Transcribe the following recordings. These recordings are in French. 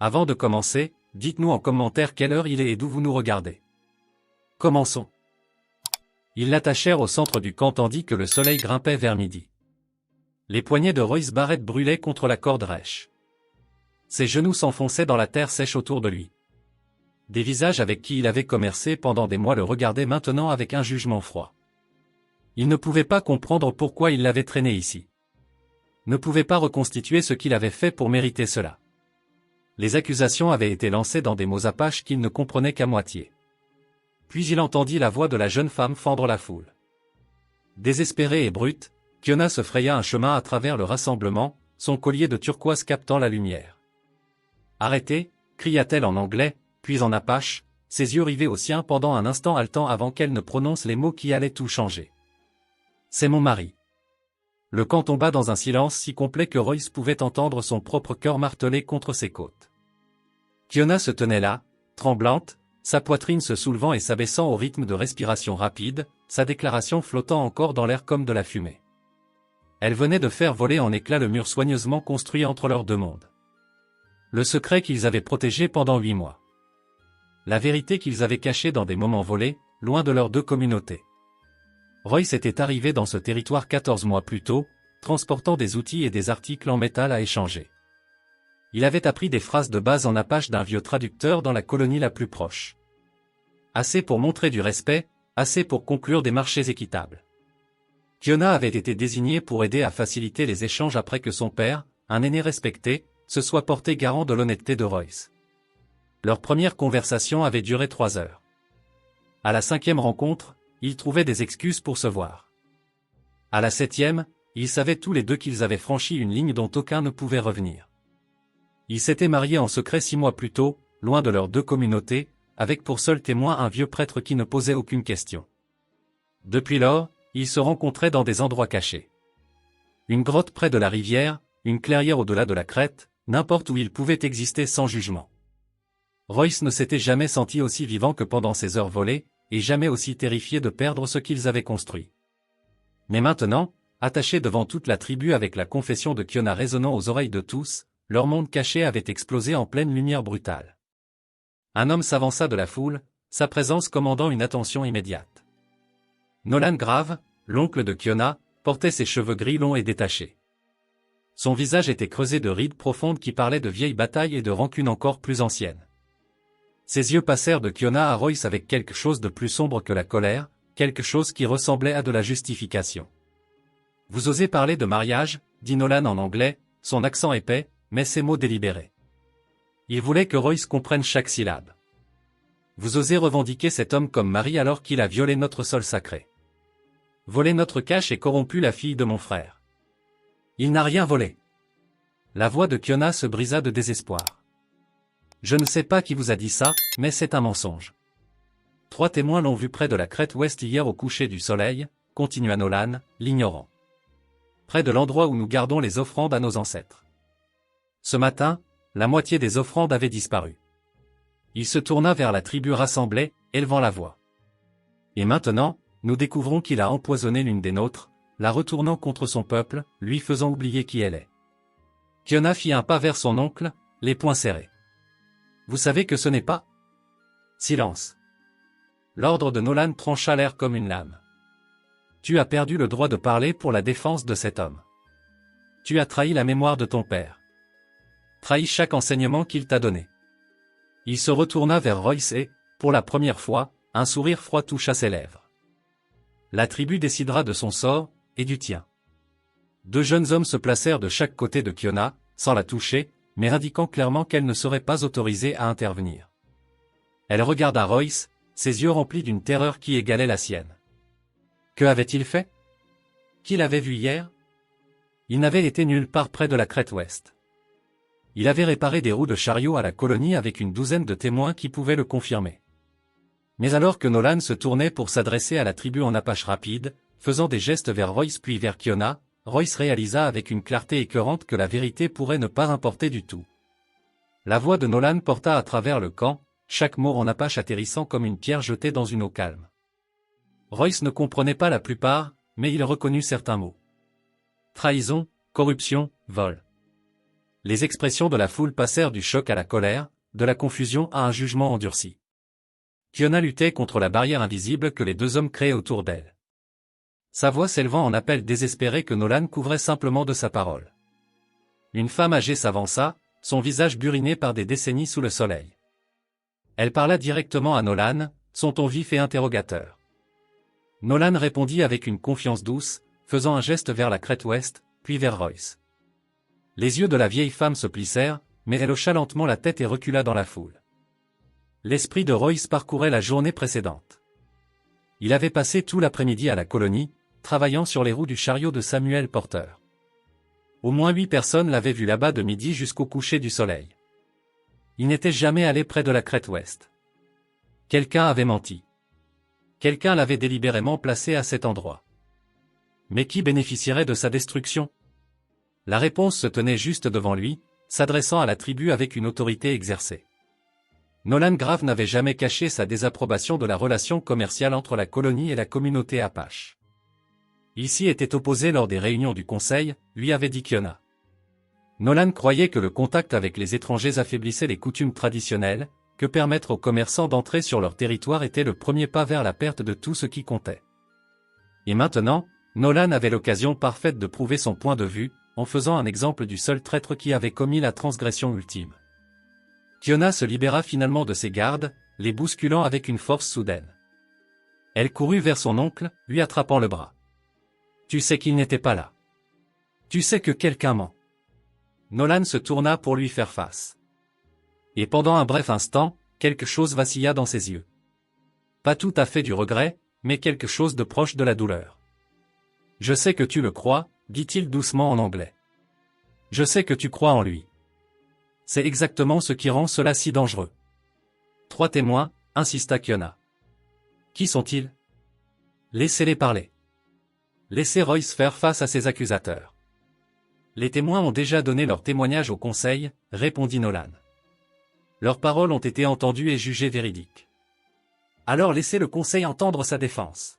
Avant de commencer, dites-nous en commentaire quelle heure il est et d'où vous nous regardez. Commençons. Ils l'attachèrent au centre du camp tandis que le soleil grimpait vers midi. Les poignets de Royce Barrett brûlaient contre la corde rêche. Ses genoux s'enfonçaient dans la terre sèche autour de lui. Des visages avec qui il avait commercé pendant des mois le regardaient maintenant avec un jugement froid. Il ne pouvait pas comprendre pourquoi il l'avait traîné ici. Ne pouvait pas reconstituer ce qu'il avait fait pour mériter cela. Les accusations avaient été lancées dans des mots apaches qu'il ne comprenait qu'à moitié. Puis il entendit la voix de la jeune femme fendre la foule. Désespérée et brute, Kiona se fraya un chemin à travers le rassemblement, son collier de turquoise captant la lumière. « Arrêtez !» cria-t-elle en anglais, puis en apache, ses yeux rivés aux siens pendant un instant haletant avant qu'elle ne prononce les mots qui allaient tout changer. « C'est mon mari. » Le camp tomba dans un silence si complet que Royce pouvait entendre son propre cœur marteler contre ses côtes. Kiona se tenait là, tremblante, sa poitrine se soulevant et s'abaissant au rythme de respiration rapide, sa déclaration flottant encore dans l'air comme de la fumée. Elle venait de faire voler en éclats le mur soigneusement construit entre leurs deux mondes. Le secret qu'ils avaient protégé pendant 8 mois. La vérité qu'ils avaient cachée dans des moments volés, loin de leurs deux communautés. Royce était arrivé dans ce territoire 14 mois plus tôt, transportant des outils et des articles en métal à échanger. Il avait appris des phrases de base en apache d'un vieux traducteur dans la colonie la plus proche. Assez pour montrer du respect, assez pour conclure des marchés équitables. Kiona avait été désigné pour aider à faciliter les échanges après que son père, un aîné respecté, se soit porté garant de l'honnêteté de Royce. Leur première conversation avait duré 3 heures. À la 5e rencontre, ils trouvaient des excuses pour se voir. À la 7e, ils savaient tous les deux qu'ils avaient franchi une ligne dont aucun ne pouvait revenir. Ils s'étaient mariés en secret 6 mois plus tôt, loin de leurs deux communautés, avec pour seul témoin un vieux prêtre qui ne posait aucune question. Depuis lors, ils se rencontraient dans des endroits cachés. Une grotte près de la rivière, une clairière au-delà de la crête, n'importe où ils pouvaient exister sans jugement. Royce ne s'était jamais senti aussi vivant que pendant ces heures volées, et jamais aussi terrifié de perdre ce qu'ils avaient construit. Mais maintenant, attachés devant toute la tribu avec la confession de Kiona résonnant aux oreilles de tous, leur monde caché avait explosé en pleine lumière brutale. Un homme s'avança de la foule, sa présence commandant une attention immédiate. Nolan Grave, l'oncle de Kiona, portait ses cheveux gris longs et détachés. Son visage était creusé de rides profondes qui parlaient de vieilles batailles et de rancunes encore plus anciennes. Ses yeux passèrent de Kiona à Royce avec quelque chose de plus sombre que la colère, quelque chose qui ressemblait à de la justification. « Vous osez parler de mariage » dit Nolan en anglais, son accent épais, mais ses mots délibérés. Il voulait que Royce comprenne chaque syllabe. « Vous osez revendiquer cet homme comme mari alors qu'il a violé notre sol sacré. Volé notre cache et corrompu la fille de mon frère. Il n'a rien volé. » La voix de Kiona se brisa de désespoir. « Je ne sais pas qui vous a dit ça, mais c'est un mensonge. 3 témoins l'ont vu près de la crête ouest hier au coucher du soleil, continua Nolan, l'ignorant. Près de l'endroit où nous gardons les offrandes à nos ancêtres. Ce matin, la moitié des offrandes avait disparu. Il se tourna vers la tribu rassemblée, élevant la voix. Et maintenant, nous découvrons qu'il a empoisonné l'une des nôtres, la retournant contre son peuple, lui faisant oublier qui elle est. Kiona fit un pas vers son oncle, les poings serrés. Vous savez que ce n'est pas... Silence. L'ordre de Nolan trancha l'air comme une lame. Tu as perdu le droit de parler pour la défense de cet homme. Tu as trahi la mémoire de ton père. Trahi chaque enseignement qu'il t'a donné. Il se retourna vers Royce et, pour la première fois, un sourire froid toucha ses lèvres. La tribu décidera de son sort, et du tien. 2 jeunes hommes se placèrent de chaque côté de Kiona, sans la toucher, mais indiquant clairement qu'elle ne serait pas autorisée à intervenir. Elle regarda Royce, ses yeux remplis d'une terreur qui égalait la sienne. Que avait-il fait? Qui l'avait vu hier? Il n'avait été nulle part près de la crête ouest. Il avait réparé des roues de chariot à la colonie avec une douzaine de témoins qui pouvaient le confirmer. Mais alors que Nolan se tournait pour s'adresser à la tribu en apache rapide, faisant des gestes vers Royce puis vers Kiona, Royce réalisa avec une clarté écœurante que la vérité pourrait ne pas importer du tout. La voix de Nolan porta à travers le camp, chaque mot en apache atterrissant comme une pierre jetée dans une eau calme. Royce ne comprenait pas la plupart, mais il reconnut certains mots. Trahison, corruption, vol. les expressions de la foule passèrent du choc à la colère, de la confusion à un jugement endurci. Kiona luttait contre la barrière invisible que les deux hommes créaient autour d'elle. Sa voix s'élevant en appel désespéré que Nolan couvrait simplement de sa parole. Une femme âgée s'avança, son visage buriné par des décennies sous le soleil. Elle parla directement à Nolan, son ton vif et interrogateur. Nolan répondit avec une confiance douce, faisant un geste vers la crête ouest, puis vers Royce. Les yeux de la vieille femme se plissèrent, mais elle hocha lentement la tête et recula dans la foule. L'esprit de Royce parcourait la journée précédente. Il avait passé tout l'après-midi à la colonie, travaillant sur les roues du chariot de Samuel Porter. Au moins 8 personnes l'avaient vu là-bas de midi jusqu'au coucher du soleil. Il n'était jamais allé près de la crête ouest. Quelqu'un avait menti. Quelqu'un l'avait délibérément placé à cet endroit. Mais qui bénéficierait de sa destruction? La réponse se tenait juste devant lui, s'adressant à la tribu avec une autorité exercée. Nolan Grave n'avait jamais caché sa désapprobation de la relation commerciale entre la colonie et la communauté Apache. Il s'y était opposé lors des réunions du conseil, lui avait dit Kiona. Nolan croyait que le contact avec les étrangers affaiblissait les coutumes traditionnelles, que permettre aux commerçants d'entrer sur leur territoire était le premier pas vers la perte de tout ce qui comptait. Et maintenant, Nolan avait l'occasion parfaite de prouver son point de vue, en faisant un exemple du seul traître qui avait commis la transgression ultime. Kiona se libéra finalement de ses gardes, les bousculant avec une force soudaine. Elle courut vers son oncle, lui attrapant le bras. « Tu sais qu'il n'était pas là. Tu sais que quelqu'un ment. » Nolan se tourna pour lui faire face. Et pendant un bref instant, quelque chose vacilla dans ses yeux. Pas tout à fait du regret, mais quelque chose de proche de la douleur. « Je sais que tu le crois, » dit-il doucement en anglais. « Je sais que tu crois en lui. C'est exactement ce qui rend cela si dangereux. » 3 témoins, insista Kiona. Qui sont-ils? Laissez-les parler. Laissez Royce faire face à ses accusateurs. Les témoins ont déjà donné leur témoignage au conseil, répondit Nolan. Leurs paroles ont été entendues et jugées véridiques. Alors laissez le conseil entendre sa défense.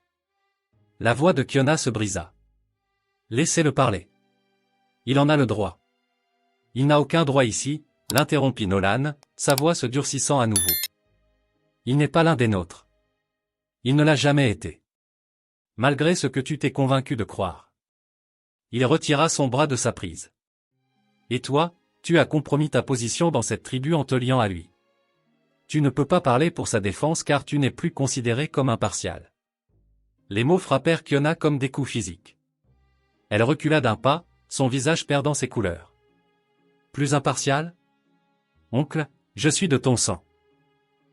La voix de Kiona se brisa. Laissez-le parler. Il en a le droit. Il n'a aucun droit ici, l'interrompit Nolan, sa voix se durcissant à nouveau. Il n'est pas l'un des nôtres. Il ne l'a jamais été. Malgré ce que tu t'es convaincu de croire. Il retira son bras de sa prise. Et toi, tu as compromis ta position dans cette tribu en te liant à lui. Tu ne peux pas parler pour sa défense car tu n'es plus considéré comme impartial. Les mots frappèrent Kiona comme des coups physiques. Elle recula d'un pas, son visage perdant ses couleurs. Plus impartial? Oncle, je suis de ton sang.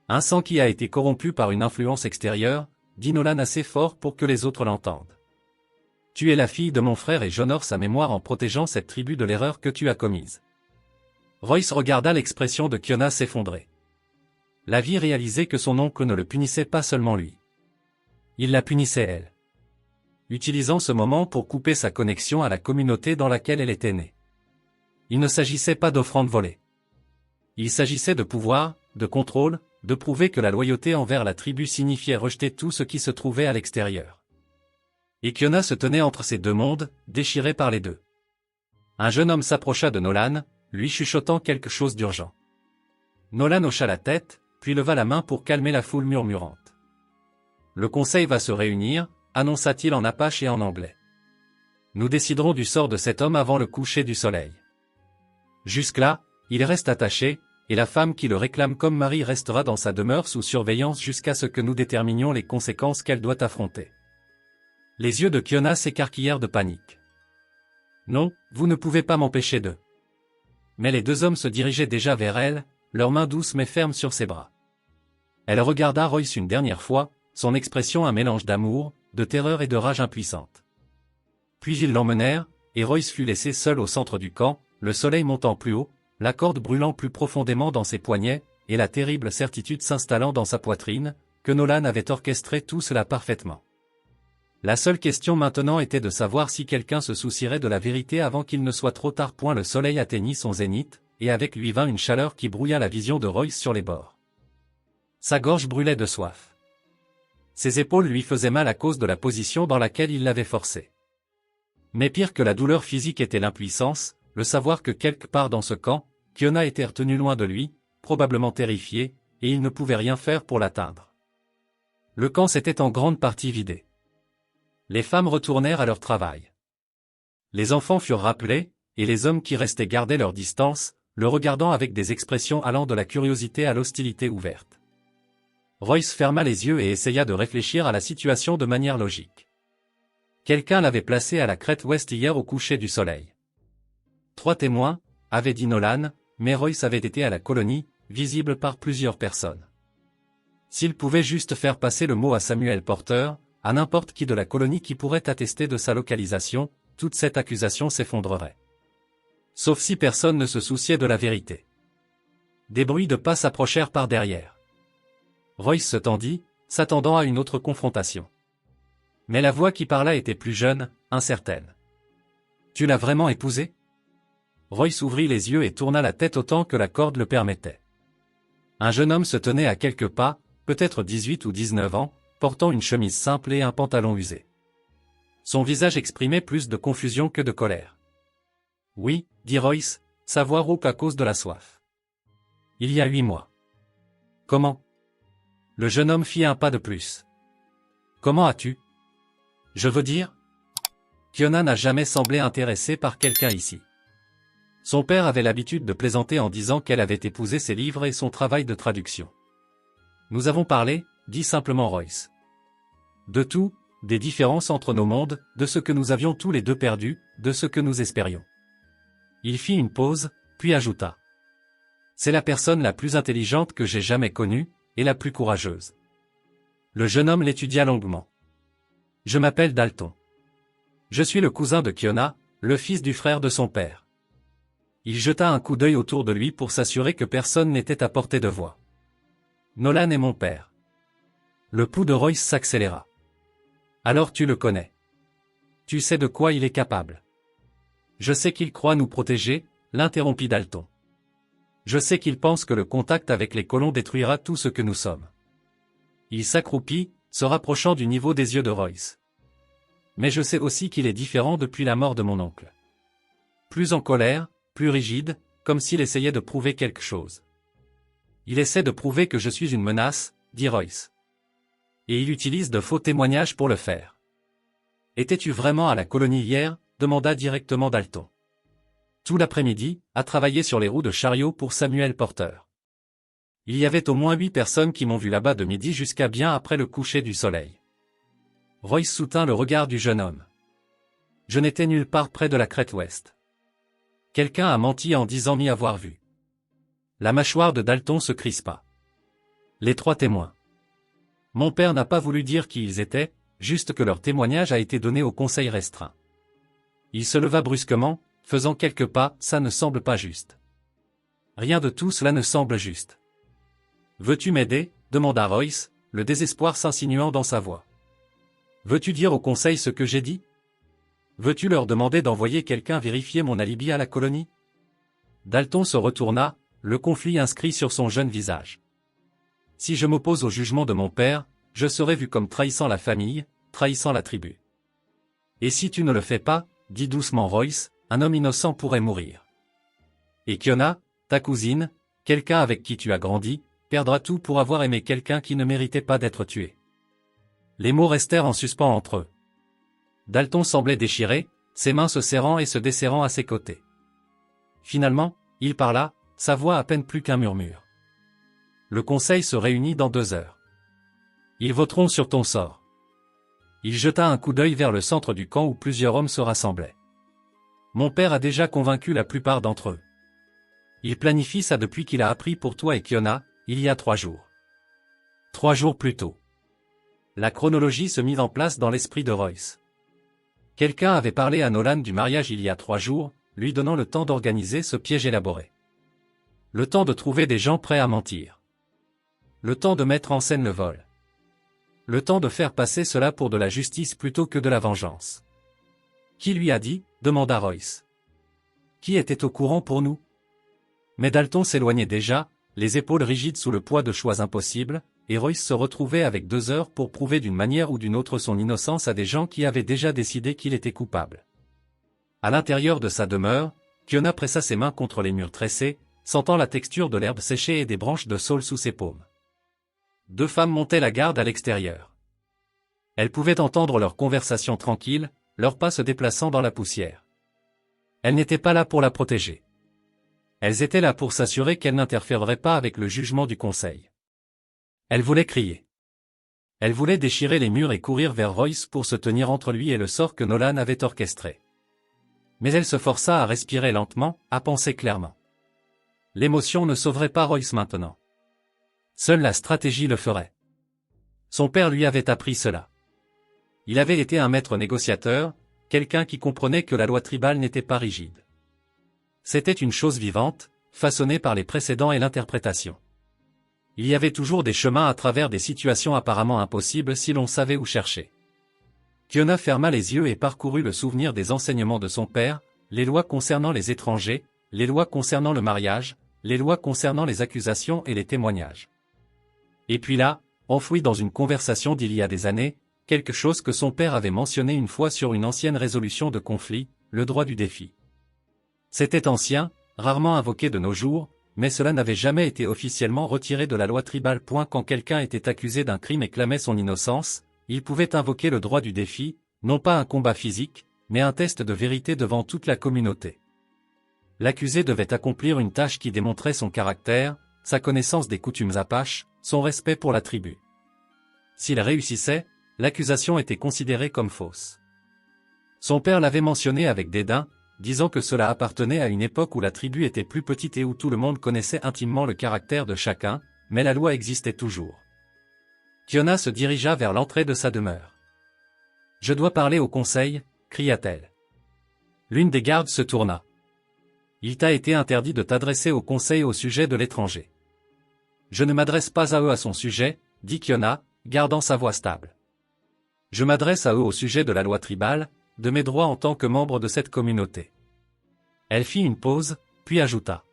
Un sang qui a été corrompu par une influence extérieure, dit Nolan assez fort pour que les autres l'entendent. Tu es la fille de mon frère et j'honore sa mémoire en protégeant cette tribu de l'erreur que tu as commise. Royce regarda l'expression de Kiona s'effondrer. La vie réalisait que son oncle ne le punissait pas seulement lui. Il la punissait elle. Utilisant ce moment pour couper sa connexion à la communauté dans laquelle elle était née. Il ne s'agissait pas d'offrandes volées. Il s'agissait de pouvoir, de contrôle, de prouver que la loyauté envers la tribu signifiait rejeter tout ce qui se trouvait à l'extérieur. Et Kiona se tenait entre ces deux mondes, déchiré par les deux. Un jeune homme s'approcha de Nolan, lui chuchotant quelque chose d'urgent. Nolan hocha la tête, puis leva la main pour calmer la foule murmurante. Le conseil va se réunir, annonça-t-il en apache et en anglais. Nous déciderons du sort de cet homme avant le coucher du soleil. Jusque-là, il reste attaché, et la femme qui le réclame comme mari restera dans sa demeure sous surveillance jusqu'à ce que nous déterminions les conséquences qu'elle doit affronter. Les yeux de Kiona s'écarquillèrent de panique. Non, vous ne pouvez pas m'empêcher de... Mais les deux hommes se dirigeaient déjà vers elle, leurs mains douces mais fermes sur ses bras. Elle regarda Royce une dernière fois, son expression un mélange d'amour, de terreur et de rage impuissante. Puis ils l'emmenèrent, et Royce fut laissé seul au centre du camp, le soleil montant plus haut, la corde brûlant plus profondément dans ses poignets, et la terrible certitude s'installant dans sa poitrine, que Nolan avait orchestré tout cela parfaitement. La seule question maintenant était de savoir si quelqu'un se soucierait de la vérité avant qu'il ne soit trop tard. Le soleil atteignit son zénith, et avec lui vint une chaleur qui brouilla la vision de Royce sur les bords. Sa gorge brûlait de soif. Ses épaules lui faisaient mal à cause de la position dans laquelle il l'avait forcé. Mais pire que la douleur physique était l'impuissance, le savoir que quelque part dans ce camp, Kiona était retenue loin de lui, probablement terrifiée, et il ne pouvait rien faire pour l'atteindre. Le camp s'était en grande partie vidé. Les femmes retournèrent à leur travail. Les enfants furent rappelés, et les hommes qui restaient gardaient leur distance, le regardant avec des expressions allant de la curiosité à l'hostilité ouverte. Royce ferma les yeux et essaya de réfléchir à la situation de manière logique. Quelqu'un l'avait placé à la crête ouest hier au coucher du soleil. 3 témoins, avait dit Nolan, mais Royce avait été à la colonie, visible par plusieurs personnes. S'il pouvait juste faire passer le mot à Samuel Porter, à n'importe qui de la colonie qui pourrait attester de sa localisation, toute cette accusation s'effondrerait. Sauf si personne ne se souciait de la vérité. Des bruits de pas s'approchèrent par derrière. Royce se tendit, s'attendant à une autre confrontation. Mais la voix qui parla était plus jeune, incertaine. « Tu l'as vraiment épousée ?» Royce ouvrit les yeux et tourna la tête autant que la corde le permettait. Un jeune homme se tenait à quelques pas, peut-être 18 ou 19 ans, portant une chemise simple et un pantalon usé. Son visage exprimait plus de confusion que de colère. « Oui, » dit Royce, sa voix rauque à cause de la soif. « Il y a 8 mois. »« Comment ?» Le jeune homme fit un pas de plus. « Comment as-tu » ? Je veux dire ? Kiona n'a jamais semblé intéressée par quelqu'un ici. Son père avait l'habitude de plaisanter en disant qu'elle avait épousé ses livres et son travail de traduction. Nous avons parlé, dit simplement Royce. De tout, des différences entre nos mondes, de ce que nous avions tous les deux perdu, de ce que nous espérions. Il fit une pause, puis ajouta. C'est la personne la plus intelligente que j'ai jamais connue, et la plus courageuse. Le jeune homme l'étudia longuement. Je m'appelle Dalton. Je suis le cousin de Kiona, le fils du frère de son père. Il jeta un coup d'œil autour de lui pour s'assurer que personne n'était à portée de voix. Nolan est mon père. Le pouls de Royce s'accéléra. Alors tu le connais. Tu sais de quoi il est capable. Je sais qu'il croit nous protéger, l'interrompit Dalton. Je sais qu'il pense que le contact avec les colons détruira tout ce que nous sommes. Il s'accroupit, se rapprochant du niveau des yeux de Royce. Mais je sais aussi qu'il est différent depuis la mort de mon oncle. Plus en colère, plus rigide, comme s'il essayait de prouver quelque chose. Il essaie de prouver que je suis une menace, dit Royce. Et il utilise de faux témoignages pour le faire. Étais-tu vraiment à la colonie hier ? Demanda directement Dalton. Tout l'après-midi, à travailler sur les roues de chariot pour Samuel Porter. Il y avait au moins 8 personnes qui m'ont vu là-bas de midi jusqu'à bien après le coucher du soleil. Royce soutint le regard du jeune homme. Je n'étais nulle part près de la crête ouest. Quelqu'un a menti en disant m'y avoir vu. La mâchoire de Dalton se crispa. Les 3 témoins. Mon père n'a pas voulu dire qui ils étaient, juste que leur témoignage a été donné au conseil restreint. Il se leva brusquement, faisant quelques pas, ça ne semble pas juste. Rien de tout cela ne semble juste. Veux-tu m'aider ? Demanda Royce, le désespoir s'insinuant dans sa voix. Veux-tu dire au conseil ce que j'ai dit ? Veux-tu leur demander d'envoyer quelqu'un vérifier mon alibi à la colonie ? Dalton se retourna, le conflit inscrit sur son jeune visage. Si je m'oppose au jugement de mon père, je serai vu comme trahissant la famille, trahissant la tribu. Et si tu ne le fais pas, dit doucement Royce, un homme innocent pourrait mourir. Et Kiona, ta cousine, quelqu'un avec qui tu as grandi, perdra tout pour avoir aimé quelqu'un qui ne méritait pas d'être tué. Les mots restèrent en suspens entre eux. Dalton semblait déchiré, ses mains se serrant et se desserrant à ses côtés. Finalement, il parla, sa voix à peine plus qu'un murmure. Le conseil se réunit dans 2 heures. Ils voteront sur ton sort. Il jeta un coup d'œil vers le centre du camp où plusieurs hommes se rassemblaient. Mon père a déjà convaincu la plupart d'entre eux. Il planifie ça depuis qu'il a appris pour toi et Kiona, il y a 3 jours. 3 jours plus tôt. La chronologie se mit en place dans l'esprit de Royce. Quelqu'un avait parlé à Nolan du mariage il y a 3 jours, lui donnant le temps d'organiser ce piège élaboré. Le temps de trouver des gens prêts à mentir. Le temps de mettre en scène le vol. Le temps de faire passer cela pour de la justice plutôt que de la vengeance. Qui lui a dit ? Demanda Royce. Qui était au courant pour nous ? Mais Dalton s'éloignait déjà, les épaules rigides sous le poids de choix impossibles, et Royce se retrouvait avec 2 heures pour prouver d'une manière ou d'une autre son innocence à des gens qui avaient déjà décidé qu'il était coupable. À l'intérieur de sa demeure, Kiona pressa ses mains contre les murs tressés, sentant la texture de l'herbe séchée et des branches de saule sous ses paumes. Deux femmes montaient la garde à l'extérieur. Elle pouvait entendre leur conversation tranquille, leurs pas se déplaçant dans la poussière. Elles n'étaient pas là pour la protéger. Elles étaient là pour s'assurer qu'elle n'interférerait pas avec le jugement du conseil. Elle voulait crier. Elle voulait déchirer les murs et courir vers Royce pour se tenir entre lui et le sort que Nolan avait orchestré. Mais elle se força à respirer lentement, à penser clairement. L'émotion ne sauverait pas Royce maintenant. Seule la stratégie le ferait. Son père lui avait appris cela. Il avait été un maître négociateur, quelqu'un qui comprenait que la loi tribale n'était pas rigide. C'était une chose vivante, façonnée par les précédents et l'interprétation. Il y avait toujours des chemins à travers des situations apparemment impossibles si l'on savait où chercher. Kiona ferma les yeux et parcourut le souvenir des enseignements de son père, les lois concernant les étrangers, les lois concernant le mariage, les lois concernant les accusations et les témoignages. Et puis là, enfoui dans une conversation d'il y a des années, quelque chose que son père avait mentionné une fois sur une ancienne résolution de conflit, le droit du défi. C'était ancien, rarement invoqué de nos jours, mais cela n'avait jamais été officiellement retiré de la loi tribale. Quand quelqu'un était accusé d'un crime et clamait son innocence, il pouvait invoquer le droit du défi, non pas un combat physique, mais un test de vérité devant toute la communauté. L'accusé devait accomplir une tâche qui démontrait son caractère, sa connaissance des coutumes apaches, son respect pour la tribu. S'il réussissait, l'accusation était considérée comme fausse. Son père l'avait mentionné avec dédain, disant que cela appartenait à une époque où la tribu était plus petite et où tout le monde connaissait intimement le caractère de chacun, mais la loi existait toujours. Kiona se dirigea vers l'entrée de sa demeure. « Je dois parler au conseil », cria-t-elle. L'une des gardes se tourna. « Il t'a été interdit de t'adresser au conseil au sujet de l'étranger. »« Je ne m'adresse pas à eux à son sujet, » dit Kiona, gardant sa voix stable. « Je m'adresse à eux au sujet de la loi tribale, de mes droits en tant que membre de cette communauté. » Elle fit une pause, puis ajouta.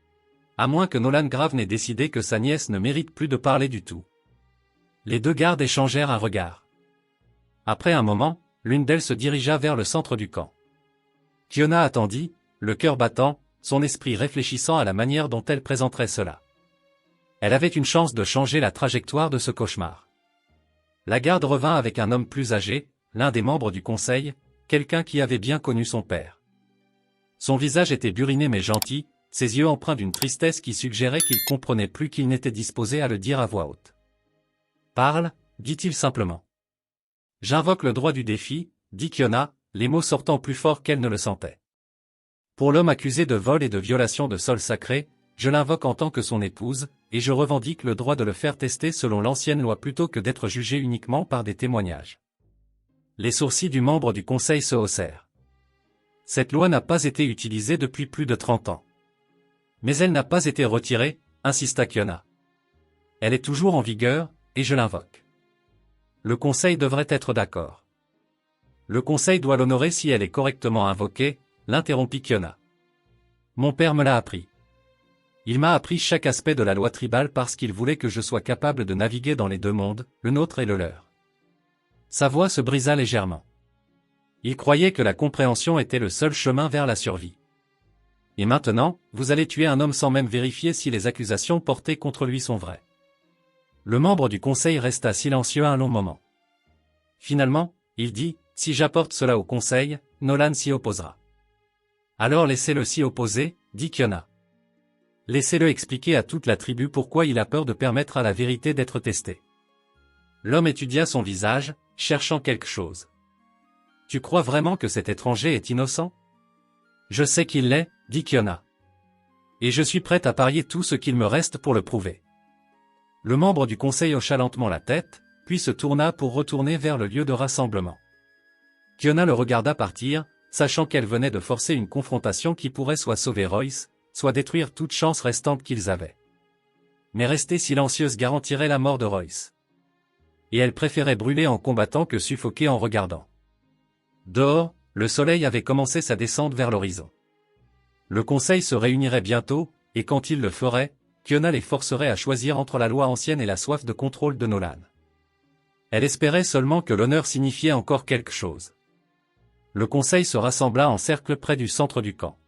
« À moins que Nolan Grave n'ait décidé que sa nièce ne mérite plus de parler du tout. » Les deux gardes échangèrent un regard. Après un moment, l'une d'elles se dirigea vers le centre du camp. Kiona attendit, le cœur battant, son esprit réfléchissant à la manière dont elle présenterait cela. Elle avait une chance de changer la trajectoire de ce cauchemar. La garde revint avec un homme plus âgé, l'un des membres du conseil, quelqu'un qui avait bien connu son père. Son visage était buriné mais gentil, ses yeux empreints d'une tristesse qui suggérait qu'il comprenait plus qu'il n'était disposé à le dire à voix haute. « Parle, » dit-il simplement. « J'invoque le droit du défi, » dit Kiona, les mots sortant plus fort qu'elle ne le sentait. « Pour l'homme accusé de vol et de violation de sol sacré, je l'invoque en tant que son épouse, et je revendique le droit de le faire tester selon l'ancienne loi plutôt que d'être jugé uniquement par des témoignages. » Les sourcils du membre du conseil se haussèrent. Cette loi n'a pas été utilisée depuis plus de 30 ans. Mais elle n'a pas été retirée, insista Kiona. Elle est toujours en vigueur, et je l'invoque. Le conseil devrait être d'accord. Le conseil doit l'honorer si elle est correctement invoquée, l'interrompit Kiona. Mon père me l'a appris. Il m'a appris chaque aspect de la loi tribale parce qu'il voulait que je sois capable de naviguer dans les deux mondes, le nôtre et le leur. Sa voix se brisa légèrement. Il croyait que la compréhension était le seul chemin vers la survie. Et maintenant, vous allez tuer un homme sans même vérifier si les accusations portées contre lui sont vraies. Le membre du conseil resta silencieux un long moment. Finalement, il dit, si j'apporte cela au conseil, Nolan s'y opposera. Alors laissez-le s'y opposer, dit Kiona. Laissez-le expliquer à toute la tribu pourquoi il a peur de permettre à la vérité d'être testée. L'homme étudia son visage, cherchant quelque chose. Tu crois vraiment que cet étranger est innocent? Je sais qu'il l'est, dit Kiona. Et je suis prête à parier tout ce qu'il me reste pour le prouver. Le membre du conseil hocha lentement la tête, puis se tourna pour retourner vers le lieu de rassemblement. Kiona le regarda partir, sachant qu'elle venait de forcer une confrontation qui pourrait soit sauver Royce, soit détruire toute chance restante qu'ils avaient. Mais rester silencieuse garantirait la mort de Royce. Et elle préférait brûler en combattant que suffoquer en regardant. Dehors, le soleil avait commencé sa descente vers l'horizon. Le conseil se réunirait bientôt, et quand il le ferait, Kiona les forcerait à choisir entre la loi ancienne et la soif de contrôle de Nolan. Elle espérait seulement que l'honneur signifiait encore quelque chose. Le conseil se rassembla en cercle près du centre du camp.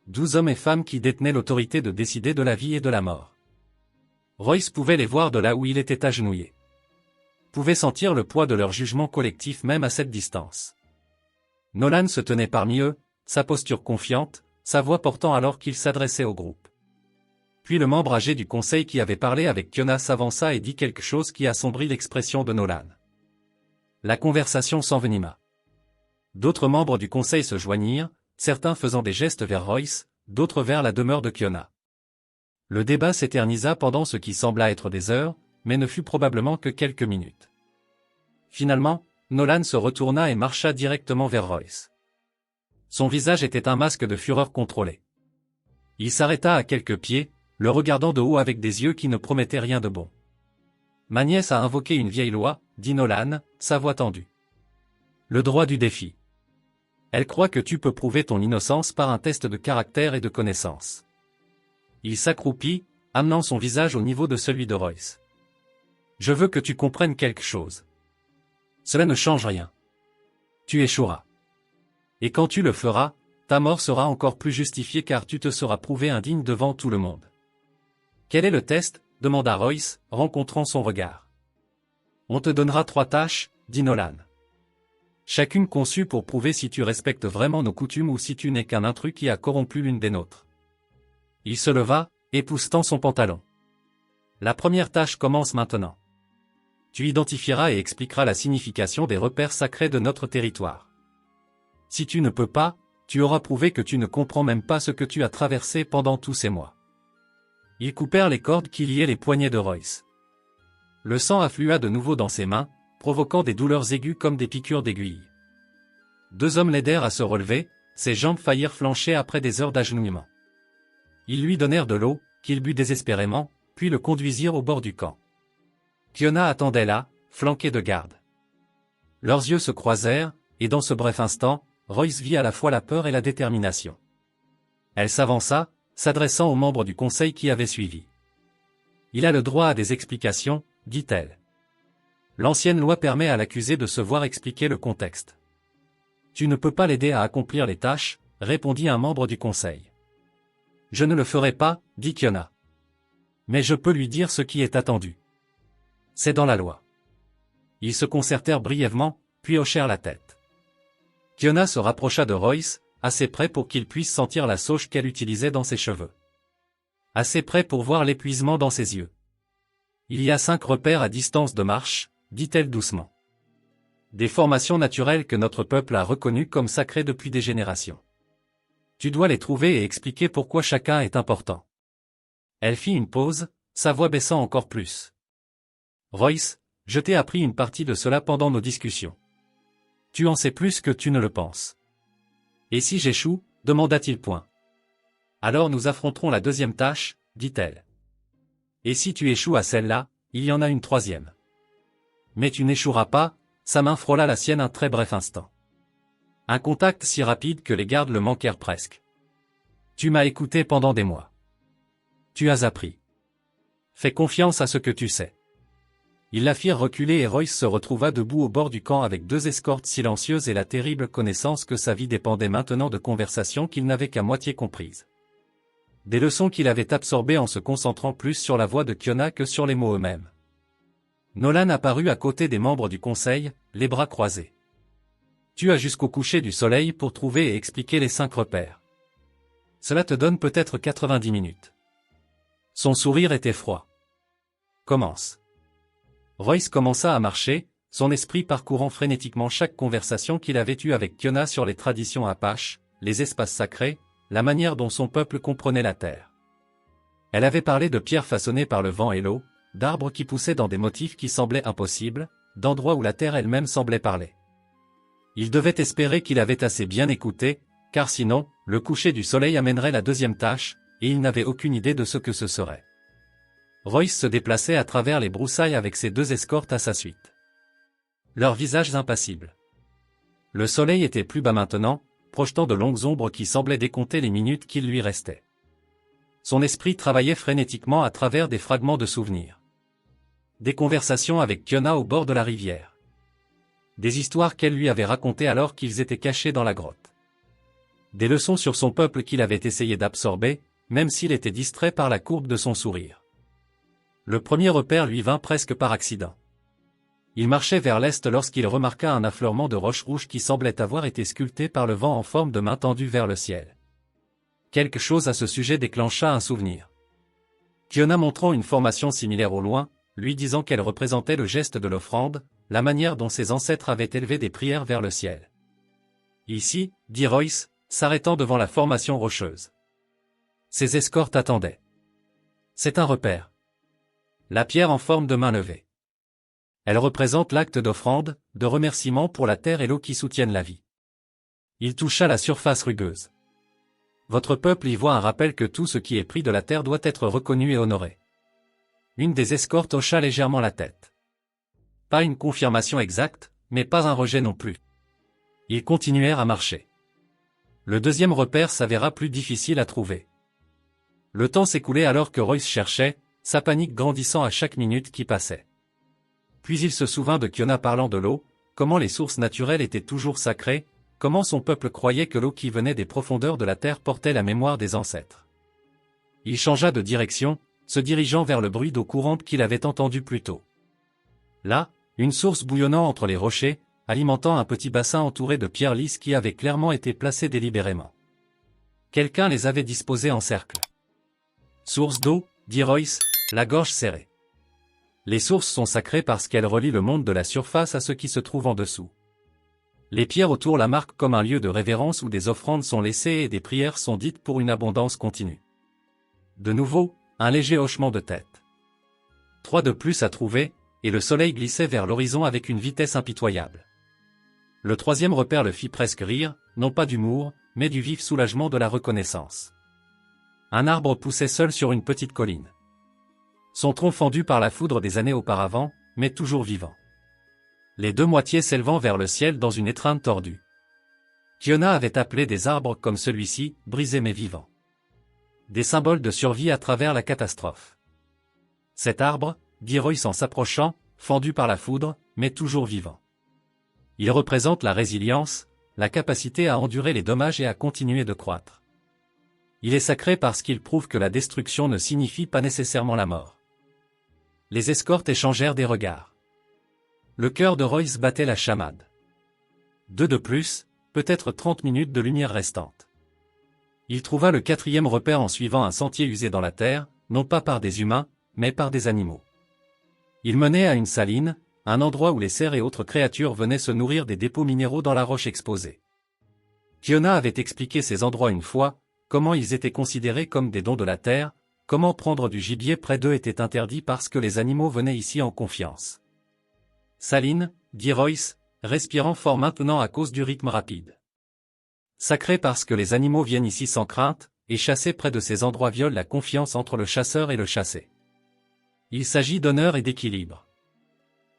12 hommes et femmes qui détenaient l'autorité de décider de la vie et de la mort. Royce pouvait les voir de là où il était agenouillé. Pouvait sentir le poids de leur jugement collectif même à cette distance. Nolan se tenait parmi eux, sa posture confiante, sa voix portant alors qu'il s'adressait au groupe. Puis le membre âgé du conseil qui avait parlé avec Kiona s'avança et dit quelque chose qui assombrit l'expression de Nolan. La conversation s'envenima. D'autres membres du conseil se joignirent, certains faisant des gestes vers Royce, d'autres vers la demeure de Kiona. Le débat s'éternisa pendant ce qui sembla être des heures, mais ne fut probablement que quelques minutes. Finalement, Nolan se retourna et marcha directement vers Royce. Son visage était un masque de fureur contrôlée. Il s'arrêta à quelques pieds, le regardant de haut avec des yeux qui ne promettaient rien de bon. « Ma nièce a invoqué une vieille loi, » dit Nolan, sa voix tendue. « Le droit du défi. Elle croit que tu peux prouver ton innocence par un test de caractère et de connaissance. » Il s'accroupit, amenant son visage au niveau de celui de Royce. « Je veux que tu comprennes quelque chose. Cela ne change rien. Tu échoueras. Et quand tu le feras, ta mort sera encore plus justifiée car tu te seras prouvé indigne devant tout le monde. » « Quel est le test ?» demanda Royce, rencontrant son regard. « On te donnera 3 tâches, » dit Nolan. « Chacune conçue pour prouver si tu respectes vraiment nos coutumes ou si tu n'es qu'un intrus qui a corrompu l'une des nôtres. » Il se leva, époussetant son pantalon. « La première tâche commence maintenant. Tu identifieras et expliqueras la signification des repères sacrés de notre territoire. Si tu ne peux pas, tu auras prouvé que tu ne comprends même pas ce que tu as traversé pendant tous ces mois. » Ils coupèrent les cordes qui liaient les poignets de Royce. Le sang afflua de nouveau dans ses mains, provoquant des douleurs aiguës comme des piqûres d'aiguilles. 2 hommes l'aidèrent à se relever, ses jambes faillirent flancher après des heures d'agenouillement. Ils lui donnèrent de l'eau, qu'il but désespérément, puis le conduisirent au bord du camp. Kiona attendait là, flanquée de gardes. Leurs yeux se croisèrent, et dans ce bref instant, Royce vit à la fois la peur et la détermination. Elle s'avança, s'adressant aux membres du conseil qui avaient suivi. « Il a le droit à des explications, » dit-elle. « L'ancienne loi permet à l'accusé de se voir expliquer le contexte. »« Tu ne peux pas l'aider à accomplir les tâches, » répondit un membre du conseil. « Je ne le ferai pas, » dit Kiona. « Mais je peux lui dire ce qui est attendu. C'est dans la loi. » Ils se concertèrent brièvement, puis hochèrent la tête. Kiona se rapprocha de Royce, assez près pour qu'il puisse sentir la sauge qu'elle utilisait dans ses cheveux. Assez près pour voir l'épuisement dans ses yeux. « Il y a 5 repères à distance de marche, » dit-elle doucement. « Des formations naturelles que notre peuple a reconnues comme sacrées depuis des générations. Tu dois les trouver et expliquer pourquoi chacun est important. » Elle fit une pause, sa voix baissant encore plus. « Royce, je t'ai appris une partie de cela pendant nos discussions. Tu en sais plus que tu ne le penses. » « Et si j'échoue » demanda-t-il point. « Alors nous affronterons la 2e tâche, » dit-elle. « Et si tu échoues à celle-là, il y en a une 3e. »« Mais tu n'échoueras pas » sa main frôla la sienne un très bref instant. Un contact si rapide que les gardes le manquèrent presque. « Tu m'as écouté pendant des mois. Tu as appris. Fais confiance à ce que tu sais. » Ils la firent reculer et Royce se retrouva debout au bord du camp avec 2 escortes silencieuses et la terrible connaissance que sa vie dépendait maintenant de conversations qu'il n'avait qu'à moitié comprises. Des leçons qu'il avait absorbées en se concentrant plus sur la voix de Kiona que sur les mots eux-mêmes. Nolan apparut à côté des membres du conseil, les bras croisés. « Tu as jusqu'au coucher du soleil pour trouver et expliquer les 5 repères. Cela te donne peut-être 90 minutes. » Son sourire était froid. « Commence. » Royce commença à marcher, son esprit parcourant frénétiquement chaque conversation qu'il avait eue avec Kiona sur les traditions apaches, les espaces sacrés, la manière dont son peuple comprenait la terre. Elle avait parlé de pierres façonnées par le vent et l'eau, d'arbres qui poussaient dans des motifs qui semblaient impossibles, d'endroits où la terre elle-même semblait parler. Il devait espérer qu'il avait assez bien écouté, car sinon, le coucher du soleil amènerait la 2e tâche, et il n'avait aucune idée de ce que ce serait. Royce se déplaçait à travers les broussailles avec ses 2 escortes à sa suite. Leurs visages impassibles. Le soleil était plus bas maintenant, projetant de longues ombres qui semblaient décompter les minutes qu'il lui restait. Son esprit travaillait frénétiquement à travers des fragments de souvenirs. Des conversations avec Kiona au bord de la rivière. Des histoires qu'elle lui avait racontées alors qu'ils étaient cachés dans la grotte. des leçons sur son peuple qu'il avait essayé d'absorber, même s'il était distrait par la courbe de son sourire. Le premier repère lui vint presque par accident. Il marchait vers l'est lorsqu'il remarqua un affleurement de roches rouges qui semblait avoir été sculpté par le vent en forme de main tendue vers le ciel. Quelque chose à ce sujet déclencha un souvenir. Kiona montrant une formation similaire au loin, lui disant qu'elle représentait le geste de l'offrande, la manière dont ses ancêtres avaient élevé des prières vers le ciel. Ici, dit Royce, s'arrêtant devant la formation rocheuse. Ses escortes attendaient. C'est un repère. La pierre en forme de main levée. Elle représente l'acte d'offrande, de remerciement pour la terre et l'eau qui soutiennent la vie. Il toucha la surface rugueuse. Votre peuple y voit un rappel que tout ce qui est pris de la terre doit être reconnu et honoré. Une des escortes hocha légèrement la tête. Pas une confirmation exacte, mais pas un rejet non plus. Ils continuèrent à marcher. Le deuxième repère s'avéra plus difficile à trouver. Le temps s'écoulait alors que Royce cherchait, sa panique grandissant à chaque minute qui passait. Puis il se souvint de Kiona parlant de l'eau, comment les sources naturelles étaient toujours sacrées, comment son peuple croyait que l'eau qui venait des profondeurs de la terre portait la mémoire des ancêtres. Il changea de direction, se dirigeant vers le bruit d'eau courante qu'il avait entendu plus tôt. Là, une source bouillonnant entre les rochers, alimentant un petit bassin entouré de pierres lisses qui avaient clairement été placées délibérément. Quelqu'un les avait disposées en cercle. Source d'eau, dit Royce, la gorge serrée. Les sources sont sacrées parce qu'elles relient le monde de la surface à ce qui se trouve en dessous. Les pierres autour la marquent comme un lieu de révérence où des offrandes sont laissées et des prières sont dites pour une abondance continue. De nouveau, un léger hochement de tête. 3 de plus à trouver, et le soleil glissait vers l'horizon avec une vitesse impitoyable. Le troisième repère le fit presque rire, non pas d'humour, mais du vif soulagement de la reconnaissance. Un arbre poussait seul sur une petite colline. Son tronc fendu par la foudre des années auparavant, mais toujours vivant. Les deux moitiés s'élevant vers le ciel dans une étreinte tordue. Kiona avait appelé des arbres comme celui-ci, brisés mais vivants. Des symboles de survie à travers la catastrophe. Cet arbre, dit Royce en s'approchant, fendu par la foudre, mais toujours vivant. Il représente la résilience, la capacité à endurer les dommages et à continuer de croître. Il est sacré parce qu'il prouve que la destruction ne signifie pas nécessairement la mort. Les escortes échangèrent des regards. Le cœur de Royce battait la chamade. 2 de plus, peut-être 30 minutes de lumière restante. Il trouva le quatrième repère en suivant un sentier usé dans la terre, non pas par des humains, mais par des animaux. Il menait à une saline, un endroit où les cerfs et autres créatures venaient se nourrir des dépôts minéraux dans la roche exposée. Kiona avait expliqué ces endroits une fois, comment ils étaient considérés comme des dons de la terre, comment prendre du gibier près d'eux était interdit parce que les animaux venaient ici en confiance. Saline, dit Royce, respirant fort maintenant à cause du rythme rapide. Sacré parce que les animaux viennent ici sans crainte, et chasser près de ces endroits viole la confiance entre le chasseur et le chassé. Il s'agit d'honneur et d'équilibre.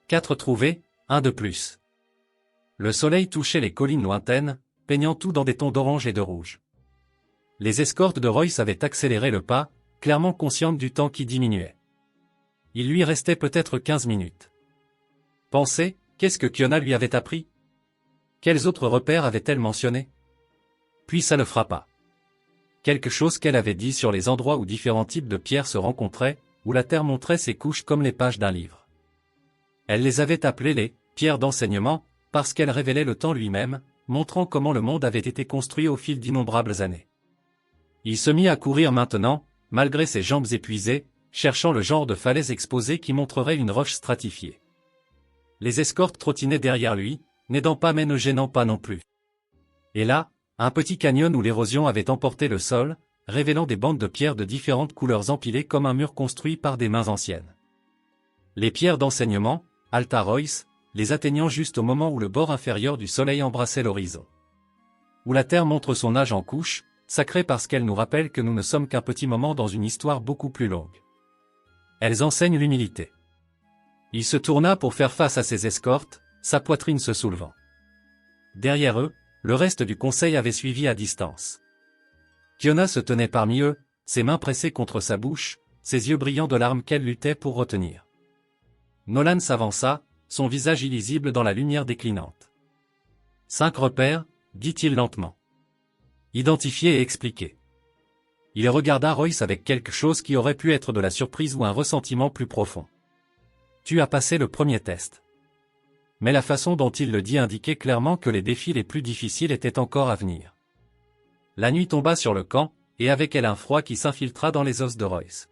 4 trouvés, 1 de plus. Le soleil touchait les collines lointaines, peignant tout dans des tons d'orange et de rouge. Les escortes de Royce avaient accéléré le pas, clairement conscientes du temps qui diminuait. Il lui restait peut-être 15 minutes. Pensez, qu'est-ce que Kiona lui avait appris? Quels autres repères avait-elle mentionné? Puis ça le frappa. Quelque chose qu'elle avait dit sur les endroits où différents types de pierres se rencontraient, où la terre montrait ses couches comme les pages d'un livre. Elle les avait appelées les « pierres d'enseignement » parce qu'elles révélaient le temps lui-même, montrant comment le monde avait été construit au fil d'innombrables années. Il se mit à courir maintenant, malgré ses jambes épuisées, cherchant le genre de falaise exposée qui montrerait une roche stratifiée. Les escortes trottinaient derrière lui, n'aidant pas mais ne gênant pas non plus. Et là, un petit canyon où l'érosion avait emporté le sol, révélant des bandes de pierres de différentes couleurs empilées comme un mur construit par des mains anciennes. Les pierres d'enseignement, Alta Royce, les atteignant juste au moment où le bord inférieur du soleil embrassait l'horizon. Où la terre montre son âge en couche, sacrée parce qu'elle nous rappelle que nous ne sommes qu'un petit moment dans une histoire beaucoup plus longue. Elles enseignent l'humilité. Il se tourna pour faire face à ses escortes, sa poitrine se soulevant. Derrière eux, le reste du conseil avait suivi à distance. Kiona se tenait parmi eux, ses mains pressées contre sa bouche, ses yeux brillants de larmes qu'elle luttait pour retenir. Nolan s'avança, son visage illisible dans la lumière déclinante. 5 repères, dit-il lentement. Identifier et expliquer. Il regarda Royce avec quelque chose qui aurait pu être de la surprise ou un ressentiment plus profond. Tu as passé le premier test. Mais la façon dont il le dit indiquait clairement que les défis les plus difficiles étaient encore à venir. La nuit tomba sur le camp, et avec elle un froid qui s'infiltra dans les os de Royce.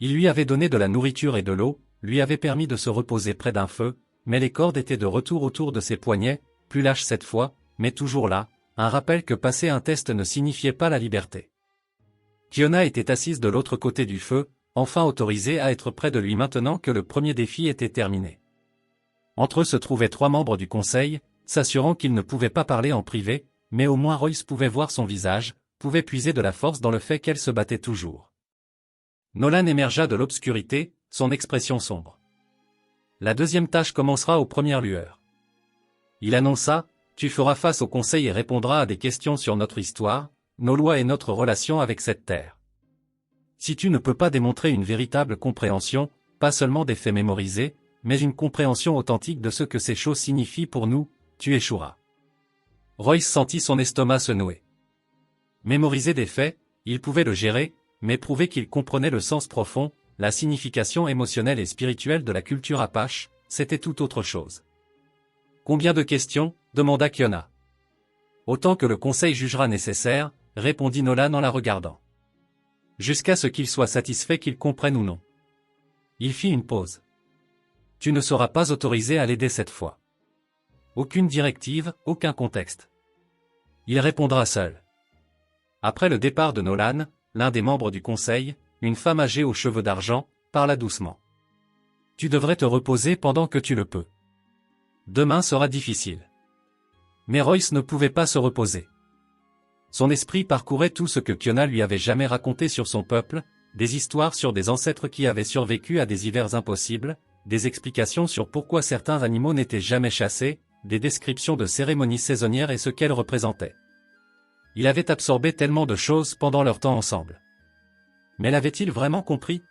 Il lui avait donné de la nourriture et de l'eau, lui avait permis de se reposer près d'un feu, mais les cordes étaient de retour autour de ses poignets, plus lâches cette fois, mais toujours là, un rappel que passer un test ne signifiait pas la liberté. Kiona était assise de l'autre côté du feu, enfin autorisée à être près de lui maintenant que le premier défi était terminé. Entre eux se trouvaient 3 membres du conseil, s'assurant qu'ils ne pouvaient pas parler en privé, mais au moins Royce pouvait voir son visage, pouvait puiser de la force dans le fait qu'elle se battait toujours. Nolan émergea de l'obscurité, son expression sombre. La deuxième tâche commencera aux premières lueurs. Il annonça, tu feras face au conseil et répondras à des questions sur notre histoire, nos lois et notre relation avec cette terre. Si tu ne peux pas démontrer une véritable compréhension, pas seulement des faits mémorisés, mais une compréhension authentique de ce que ces choses signifient pour nous, tu échoueras. Royce sentit son estomac se nouer. Mémoriser des faits, il pouvait le gérer, mais prouver qu'il comprenait le sens profond, la signification émotionnelle et spirituelle de la culture apache, c'était tout autre chose. Combien de questions ? Demanda Kiona. Autant que le conseil jugera nécessaire, répondit Nolan en la regardant. Jusqu'à ce qu'il soit satisfait qu'il comprenne ou non. Il fit une pause. Tu ne seras pas autorisé à l'aider cette fois. Aucune directive, aucun contexte. Il répondra seul. Après le départ de Nolan, l'un des membres du conseil, une femme âgée aux cheveux d'argent, parla doucement. Tu devrais te reposer pendant que tu le peux. Demain sera difficile. Mais Royce ne pouvait pas se reposer. Son esprit parcourait tout ce que Kiona lui avait jamais raconté sur son peuple, des histoires sur des ancêtres qui avaient survécu à des hivers impossibles, des explications sur pourquoi certains animaux n'étaient jamais chassés, des descriptions de cérémonies saisonnières et ce qu'elles représentaient. Il avait absorbé tellement de choses pendant leur temps ensemble. Mais l'avait-il vraiment compris?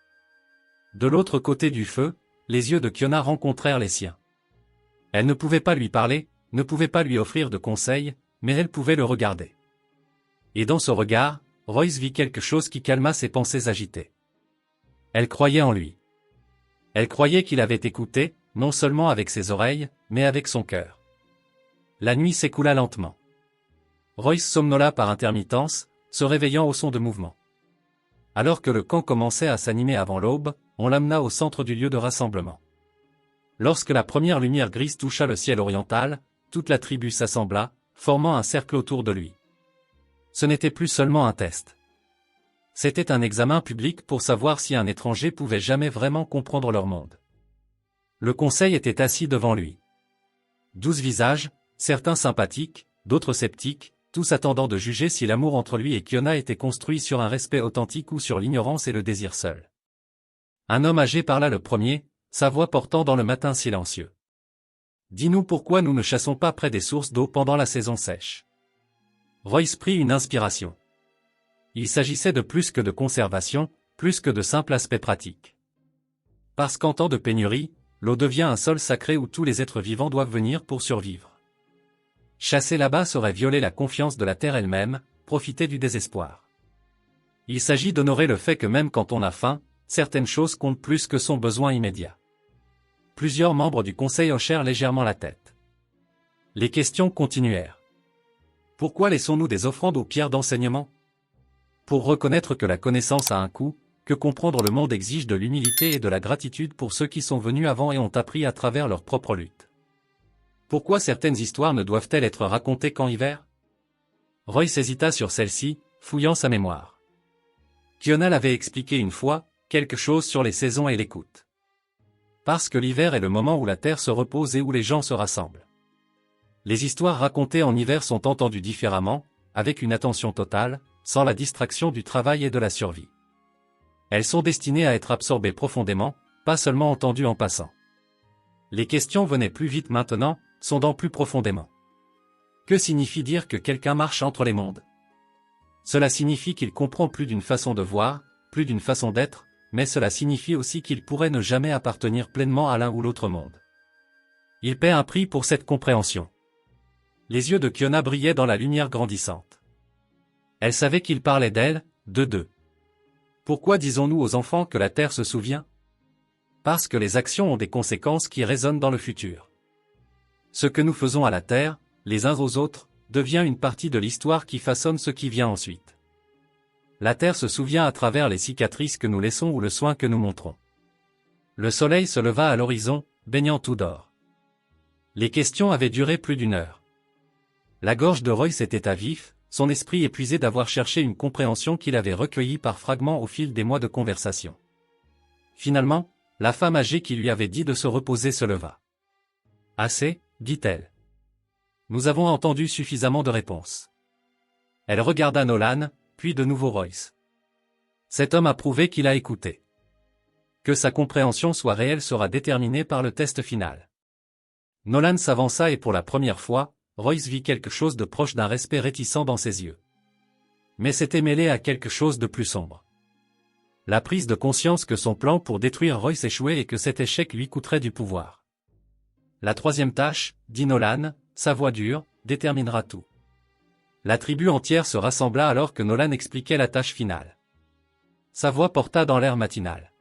De l'autre côté du feu, les yeux de Kiona rencontrèrent les siens. Elle ne pouvait pas lui parler, ne pouvait pas lui offrir de conseils, mais elle pouvait le regarder. Et dans ce regard, Royce vit quelque chose qui calma ses pensées agitées. Elle croyait en lui. Elle croyait qu'il avait écouté, non seulement avec ses oreilles, mais avec son cœur. La nuit s'écoula lentement. Royce somnola par intermittence, se réveillant au son de mouvements. Alors que le camp commençait à s'animer avant l'aube, on l'amena au centre du lieu de rassemblement. Lorsque la première lumière grise toucha le ciel oriental, toute la tribu s'assembla, formant un cercle autour de lui. Ce n'était plus seulement un test. C'était un examen public pour savoir si un étranger pouvait jamais vraiment comprendre leur monde. Le conseil était assis devant lui. 12 visages, certains sympathiques, d'autres sceptiques, tous attendant de juger si l'amour entre lui et Kiona était construit sur un respect authentique ou sur l'ignorance et le désir seul. Un homme âgé parla le premier, sa voix portant dans le matin silencieux. Dis-nous pourquoi nous ne chassons pas près des sources d'eau pendant la saison sèche. Royce prit une inspiration. Il s'agissait de plus que de conservation, plus que de simple aspect pratique. Parce qu'en temps de pénurie, l'eau devient un sol sacré où tous les êtres vivants doivent venir pour survivre. Chasser là-bas serait violer la confiance de la terre elle-même, profiter du désespoir. Il s'agit d'honorer le fait que même quand on a faim, certaines choses comptent plus que son besoin immédiat. Plusieurs membres du conseil hochèrent légèrement la tête. Les questions continuèrent. Pourquoi laissons-nous des offrandes aux pierres d'enseignement? Pour reconnaître que la connaissance a un coût, que comprendre le monde exige de l'humilité et de la gratitude pour ceux qui sont venus avant et ont appris à travers leur propre lutte. Pourquoi certaines histoires ne doivent-elles être racontées qu'en hiver? Royce hésita sur celle-ci, fouillant sa mémoire. Kiona l'avait expliqué une fois, quelque chose sur les saisons et l'écoute. Parce que l'hiver est le moment où la terre se repose et où les gens se rassemblent. Les histoires racontées en hiver sont entendues différemment, avec une attention totale, sans la distraction du travail et de la survie. Elles sont destinées à être absorbées profondément, pas seulement entendues en passant. Les questions venaient plus vite maintenant, sondant plus profondément. Que signifie dire que quelqu'un marche entre les mondes? Cela signifie qu'il comprend plus d'une façon de voir, plus d'une façon d'être, mais cela signifie aussi qu'il pourrait ne jamais appartenir pleinement à l'un ou l'autre monde. Il paie un prix pour cette compréhension. Les yeux de Kiona brillaient dans la lumière grandissante. Elle savait qu'il parlait d'elle, de deux. Pourquoi disons-nous aux enfants que la Terre se souvient? Parce que les actions ont des conséquences qui résonnent dans le futur. Ce que nous faisons à la Terre, les uns aux autres, devient une partie de l'histoire qui façonne ce qui vient ensuite. La Terre se souvient à travers les cicatrices que nous laissons ou le soin que nous montrons. Le soleil se leva à l'horizon, baignant tout d'or. Les questions avaient duré plus d'une heure. La gorge de Royce était à vif, son esprit épuisé d'avoir cherché une compréhension qu'il avait recueillie par fragments au fil des mois de conversation. Finalement, la femme âgée qui lui avait dit de se reposer se leva. « Assez, dit-elle. Nous avons entendu suffisamment de réponses. » Elle regarda Nolan, puis de nouveau Royce. Cet homme a prouvé qu'il a écouté. Que sa compréhension soit réelle sera déterminée par le test final. Nolan s'avança et pour la première fois, Royce vit quelque chose de proche d'un respect réticent dans ses yeux. Mais c'était mêlé à quelque chose de plus sombre. La prise de conscience que son plan pour détruire Royce échouait et que cet échec lui coûterait du pouvoir. La troisième tâche, dit Nolan, sa voix dure, déterminera tout. La tribu entière se rassembla alors que Nolan expliquait la tâche finale. Sa voix porta dans l'air matinal.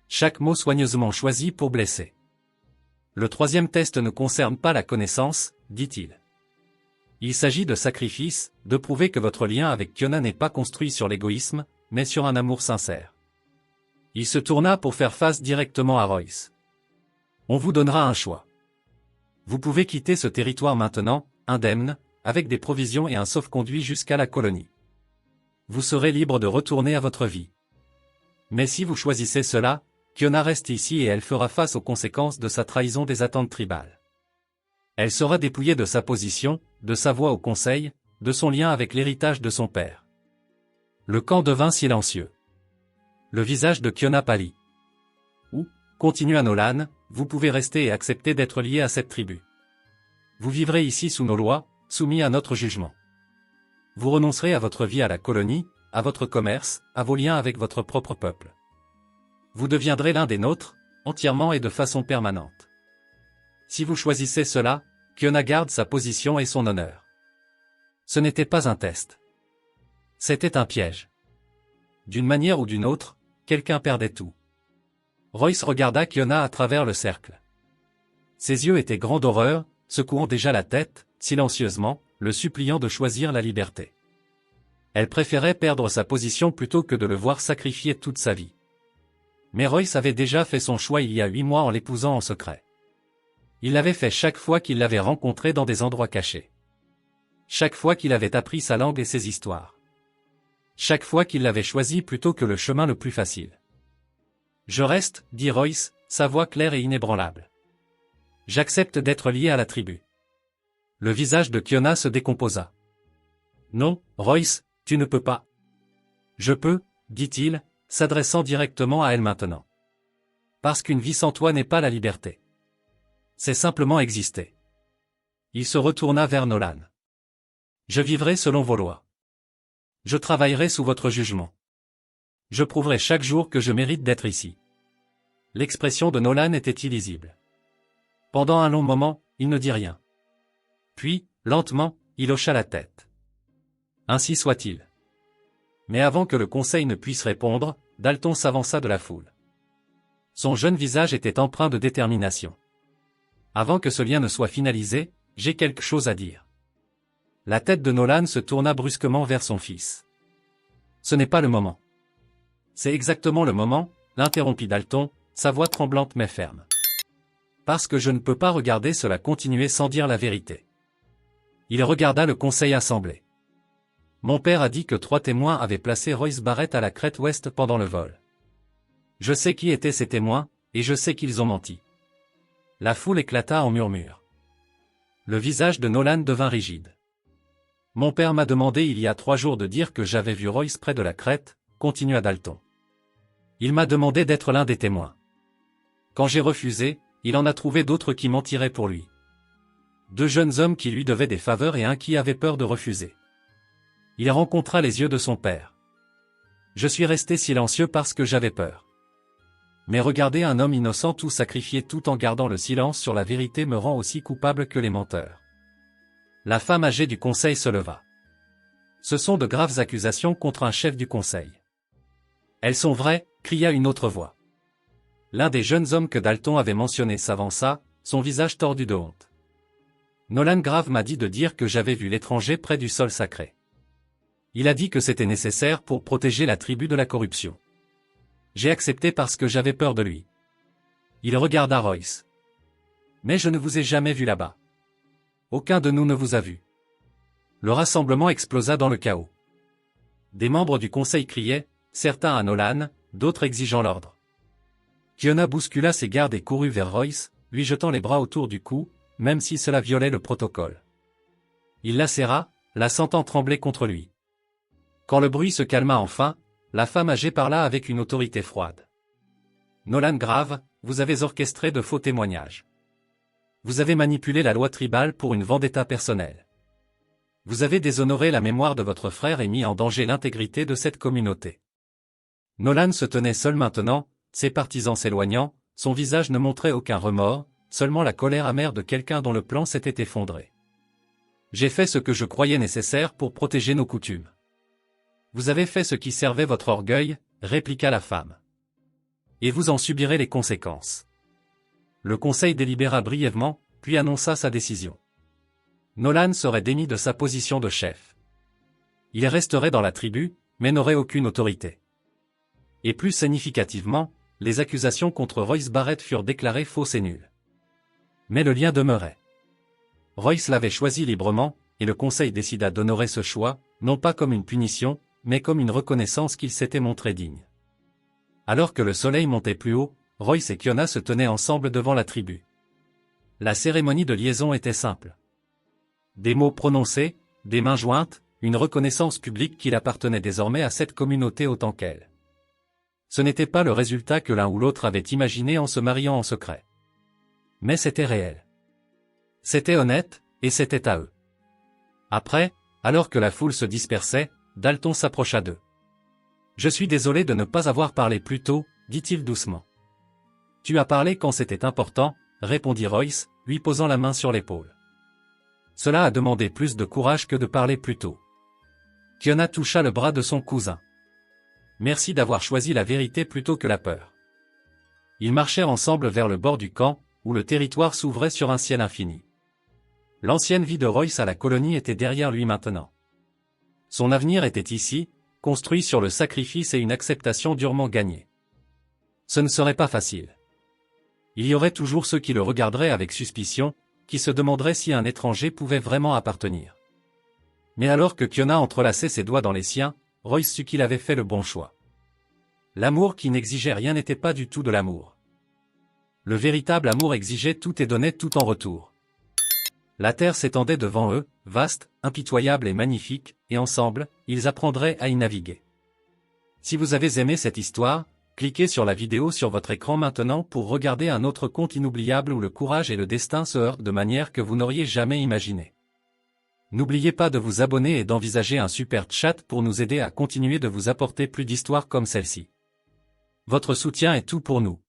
Chaque mot soigneusement choisi pour blesser. Le troisième test ne concerne pas la connaissance, dit-il. Il s'agit de sacrifice, de prouver que votre lien avec Kiona n'est pas construit sur l'égoïsme, mais sur un amour sincère. Il se tourna pour faire face directement à Royce. On vous donnera un choix. Vous pouvez quitter ce territoire maintenant, indemne, avec des provisions et un sauf-conduit jusqu'à la colonie. Vous serez libre de retourner à votre vie. Mais si vous choisissez cela, Kiona reste ici et elle fera face aux conséquences de sa trahison des attentes tribales. Elle sera dépouillée de sa position, de sa voix au conseil, de son lien avec l'héritage de son père. Le camp devint silencieux. Le visage de Kiona pâlit. Ou, continua Nolan, vous pouvez rester et accepter d'être lié à cette tribu. Vous vivrez ici sous nos lois, soumis à notre jugement. Vous renoncerez à votre vie à la colonie, à votre commerce, à vos liens avec votre propre peuple. Vous deviendrez l'un des nôtres, entièrement et de façon permanente. Si vous choisissez cela, Kiona garde sa position et son honneur. Ce n'était pas un test. C'était un piège. D'une manière ou d'une autre, quelqu'un perdait tout. Royce regarda Kiona à travers le cercle. Ses yeux étaient grands d'horreur, secouant déjà la tête, silencieusement, le suppliant de choisir la liberté. Elle préférait perdre sa position plutôt que de le voir sacrifier toute sa vie. Mais Royce avait déjà fait son choix il y a 8 mois en l'épousant en secret. Il l'avait fait chaque fois qu'il l'avait rencontrée dans des endroits cachés. Chaque fois qu'il avait appris sa langue et ses histoires. Chaque fois qu'il l'avait choisi plutôt que le chemin le plus facile. Je reste, dit Royce, sa voix claire et inébranlable. J'accepte d'être lié à la tribu. Le visage de Kiona se décomposa. Non, Royce, tu ne peux pas. Je peux, dit-il, s'adressant directement à elle maintenant. Parce qu'une vie sans toi n'est pas la liberté. C'est simplement exister. Il se retourna vers Nolan. Je vivrai selon vos lois. Je travaillerai sous votre jugement. Je prouverai chaque jour que je mérite d'être ici. L'expression de Nolan était illisible. Pendant un long moment, il ne dit rien. Puis, lentement, il hocha la tête. Ainsi soit-il. Mais avant que le conseil ne puisse répondre, Dalton s'avança de la foule. Son jeune visage était empreint de détermination. Avant que ce lien ne soit finalisé, j'ai quelque chose à dire. La tête de Nolan se tourna brusquement vers son fils. Ce n'est pas le moment. C'est exactement le moment, l'interrompit Dalton, sa voix tremblante mais ferme. Parce que je ne peux pas regarder cela continuer sans dire la vérité. Il regarda le conseil assemblé. Mon père a dit que 3 témoins avaient placé Royce Barrett à la crête ouest pendant le vol. Je sais qui étaient ces témoins, et je sais qu'ils ont menti. La foule éclata en murmures. Le visage de Nolan devint rigide. Mon père m'a demandé il y a 3 jours de dire que j'avais vu Royce près de la crête, continua Dalton. Il m'a demandé d'être l'un des témoins. Quand j'ai refusé, il en a trouvé d'autres qui mentiraient pour lui. 2 jeunes hommes qui lui devaient des faveurs et un qui avait peur de refuser. Il rencontra les yeux de son père. Je suis resté silencieux parce que j'avais peur. Mais regarder un homme innocent tout sacrifier tout en gardant le silence sur la vérité me rend aussi coupable que les menteurs. La femme âgée du conseil se leva. Ce sont de graves accusations contre un chef du conseil. Elles sont vraies, cria une autre voix. L'un des jeunes hommes que Dalton avait mentionné s'avança, son visage tordu de honte. Nolan Grave m'a dit de dire que j'avais vu l'étranger près du sol sacré. Il a dit que c'était nécessaire pour protéger la tribu de la corruption. J'ai accepté parce que j'avais peur de lui. Il regarda Royce. Mais je ne vous ai jamais vu là-bas. Aucun de nous ne vous a vu. Le rassemblement explosa dans le chaos. Des membres du conseil criaient, certains à Nolan, d'autres exigeant l'ordre. Kiona bouscula ses gardes et courut vers Royce, lui jetant les bras autour du cou, même si cela violait le protocole. Il la serra, la sentant trembler contre lui. Quand le bruit se calma enfin, la femme âgée parla avec une autorité froide. Nolan Grave, vous avez orchestré de faux témoignages. Vous avez manipulé la loi tribale pour une vendetta personnelle. Vous avez déshonoré la mémoire de votre frère et mis en danger l'intégrité de cette communauté. Nolan se tenait seul maintenant, ses partisans s'éloignant, son visage ne montrait aucun remords, seulement la colère amère de quelqu'un dont le plan s'était effondré. J'ai fait ce que je croyais nécessaire pour protéger nos coutumes. Vous avez fait ce qui servait votre orgueil, répliqua la femme. Et vous en subirez les conséquences. Le conseil délibéra brièvement, puis annonça sa décision. Nolan serait démis de sa position de chef. Il resterait dans la tribu, mais n'aurait aucune autorité. Et plus significativement, les accusations contre Royce Barrett furent déclarées fausses et nulles. Mais le lien demeurait. Royce l'avait choisi librement, et le conseil décida d'honorer ce choix, non pas comme une punition, mais comme une reconnaissance qu'il s'était montré digne. Alors que le soleil montait plus haut, Royce et Kiona se tenaient ensemble devant la tribu. La cérémonie de liaison était simple. Des mots prononcés, des mains jointes, une reconnaissance publique qu'il appartenait désormais à cette communauté autant qu'elle. Ce n'était pas le résultat que l'un ou l'autre avait imaginé en se mariant en secret. Mais c'était réel. C'était honnête, et c'était à eux. Après, alors que la foule se dispersait, Dalton s'approcha d'eux. « Je suis désolé de ne pas avoir parlé plus tôt, dit-il doucement. »« Tu as parlé quand c'était important, » répondit Royce, lui posant la main sur l'épaule. Cela a demandé plus de courage que de parler plus tôt. Kiona toucha le bras de son cousin. Merci d'avoir choisi la vérité plutôt que la peur. Ils marchèrent ensemble vers le bord du camp, où le territoire s'ouvrait sur un ciel infini. L'ancienne vie de Royce à la colonie était derrière lui maintenant. Son avenir était ici, construit sur le sacrifice et une acceptation durement gagnée. Ce ne serait pas facile. Il y aurait toujours ceux qui le regarderaient avec suspicion, qui se demanderaient si un étranger pouvait vraiment appartenir. Mais alors que Kiona entrelaçait ses doigts dans les siens, Royce sut qu'il avait fait le bon choix. L'amour qui n'exigeait rien n'était pas du tout de l'amour. Le véritable amour exigeait tout et donnait tout en retour. La terre s'étendait devant eux, vaste, impitoyable et magnifique, et ensemble, ils apprendraient à y naviguer. Si vous avez aimé cette histoire, cliquez sur la vidéo sur votre écran maintenant pour regarder un autre conte inoubliable où le courage et le destin se heurtent de manière que vous n'auriez jamais imaginé. N'oubliez pas de vous abonner et d'envisager un super chat pour nous aider à continuer de vous apporter plus d'histoires comme celle-ci. Votre soutien est tout pour nous.